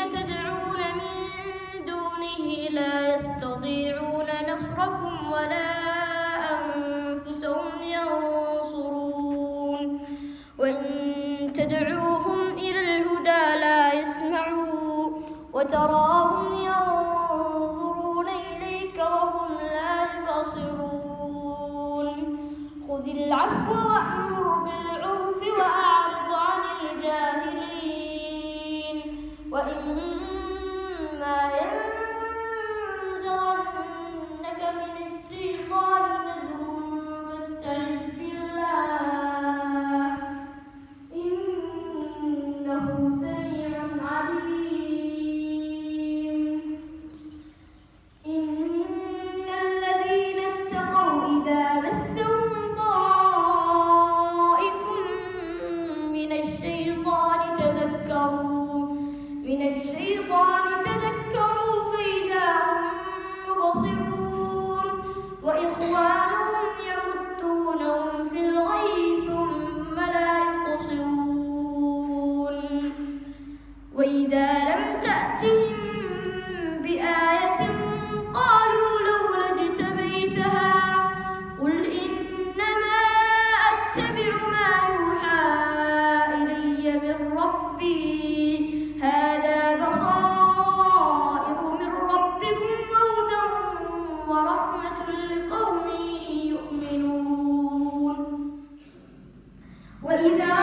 تدعون من دونه لا يستطيعون نصركم ولا أنفسهم ينصرون وإن تدعوهم إلى الهدى لا يسمعوا وتراهم ينظرون إليك وهم لا يبصرون خذ العفو وأمر بالعرف وأعرض عن الجاهلين وإما ينزغنك من الشيطان نزغ فاستعذ بالله إنه سميع عليم إن الذين اتقوا إذا مسهم طائف من الشيطان تذكروا فإذا هم مبصرون وإخوانهم يمدونهم في الغي ثم لا يقصرون وإذا لم تأتهم بآية قالوا لولا اجتبيتها قل إنما أتبع ما يوحى إلي من ربي هذا بصائر من ربكم وهدى ورحمة لقوم يؤمنون وإذا